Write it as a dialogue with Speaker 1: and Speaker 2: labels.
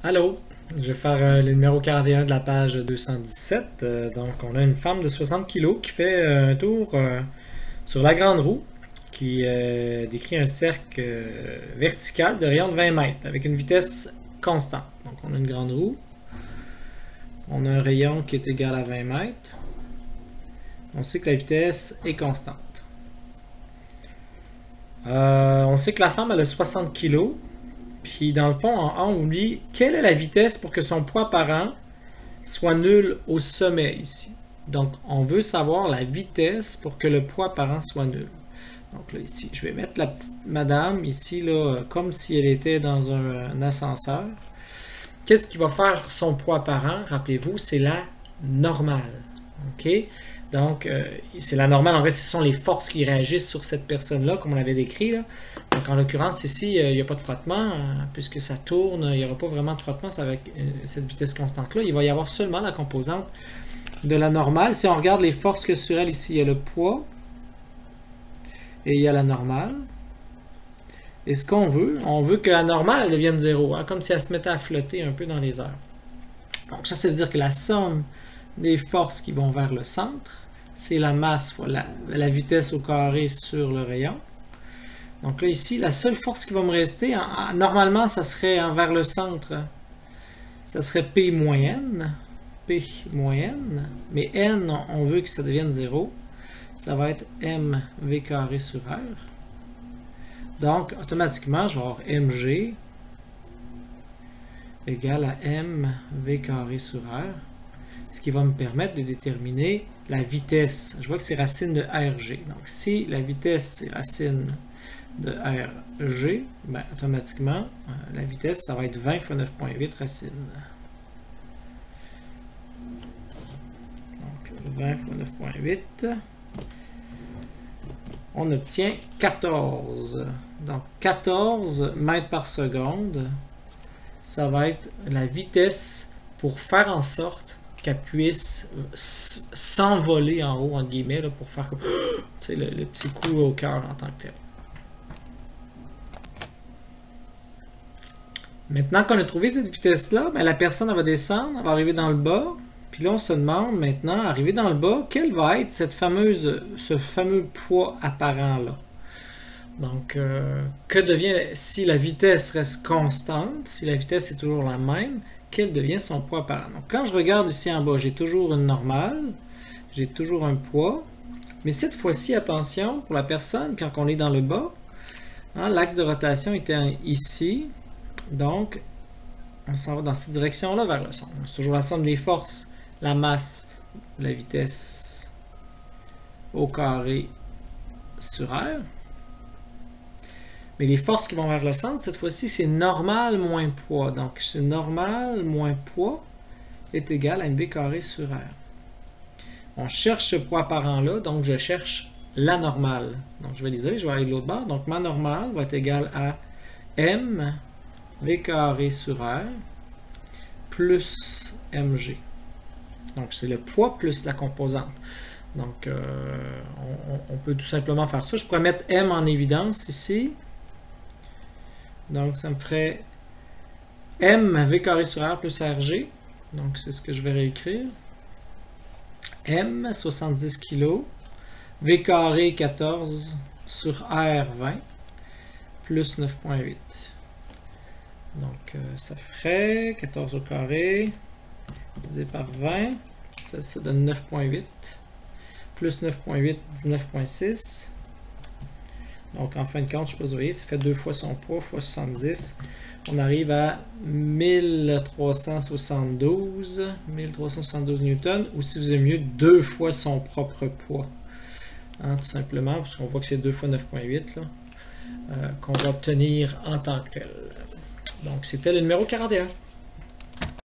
Speaker 1: Allô, je vais faire le numéro 41 de la page 217. Donc, on a une femme de 60 kg qui fait un tour sur la grande roue qui décrit un cercle vertical de rayon de 20 mètres avec une vitesse constante. Donc, on a une grande roue. On a un rayon qui est égal à 20 mètres. On sait que la vitesse est constante. On sait que la femme elle a 60 kg. Puis dans le fond, en A, on dit quelle est la vitesse pour que son poids par an soit nul au sommet ici. Donc, on veut savoir la vitesse pour que le poids par an soit nul. Donc là, ici, je vais mettre la petite madame ici, là, comme si elle était dans un ascenseur. Qu'est-ce qui va faire son poids par an? Rappelez-vous, c'est la normale. OK? Donc, c'est la normale. En vrai, ce sont les forces qui réagissent sur cette personne-là, comme on l'avait décrit. Là. Donc, en l'occurrence, ici, il n'y a pas de frottement, puisque ça tourne. Il n'y aura pas vraiment de frottement avec cette vitesse constante-là. Il va y avoir seulement la composante de la normale. Si on regarde les forces que sur elle, ici, il y a le poids et il y a la normale. Et ce qu'on veut, on veut que la normale elle devienne 0, hein, comme si elle se mettait à flotter un peu dans les airs. Donc, ça veut dire que la somme des forces qui vont vers le centre, c'est la masse fois la vitesse au carré sur le rayon. Donc là, ici, la seule force qui va me rester, normalement, ça serait vers le centre, ça serait P moyenne, mais N, on veut que ça devienne 0. Ça va être mv carré sur R. Donc, automatiquement, je vais avoir mg égale à mv carré sur R. Ce qui va me permettre de déterminer la vitesse. Je vois que c'est racine de RG. Donc, si la vitesse, c'est racine de RG, ben, automatiquement, la vitesse, ça va être 20 fois 9,8 racine. Donc, 20 fois 9,8. On obtient 14. Donc, 14 mètres par seconde, ça va être la vitesse pour faire en sorte qu'elle puisse s'envoler en haut, entre guillemets, là, pour faire le petit coup au cœur en tant que tel. Maintenant qu'on a trouvé cette vitesse-là, ben, la personne elle va descendre, elle va arriver dans le bas. Puis là, on se demande maintenant, arrivé dans le bas, quel va être ce fameux poids apparent-là. Donc, que devient, si la vitesse reste constante, si la vitesse est toujours la même, quel devient son poids apparent? Donc, quand je regarde ici en bas, j'ai toujours une normale, j'ai toujours un poids, mais cette fois-ci, attention, pour la personne, quand on est dans le bas, hein, l'axe de rotation était ici, donc, on s'en va dans cette direction-là vers le centre. C'est toujours la somme des forces, la masse, la vitesse au carré sur R. Mais les forces qui vont vers le centre, cette fois-ci, c'est normal moins poids. Donc, c'est normal moins poids est égal à mv carré sur R. On cherche ce poids apparent-là, donc je cherche la normale. Donc, je vais l'isoler, je vais aller de l'autre bord. Donc, ma normale va être égale à mv carré sur R plus mg. Donc, c'est le poids plus la composante. Donc, on peut tout simplement faire ça. Je pourrais mettre m en évidence ici. Donc, ça me ferait mv carré sur R plus rg. Donc, c'est ce que je vais réécrire. M, 70 kg. V carré, 14 sur R, 20. Plus 9,8. Donc, ça ferait 14 au carré. Divisé par 20. Ça donne 9,8. Plus 9,8, 19,6. Donc, en fin de compte, je ne sais pas si vous voyez, ça fait 2 fois son poids, fois 70. On arrive à 1372 newtons, ou si vous aimez mieux, 2 fois son propre poids. Hein, tout simplement, parce qu'on voit que c'est 2 fois 9,8 qu'on va obtenir en tant que tel. Donc, c'était le numéro 41.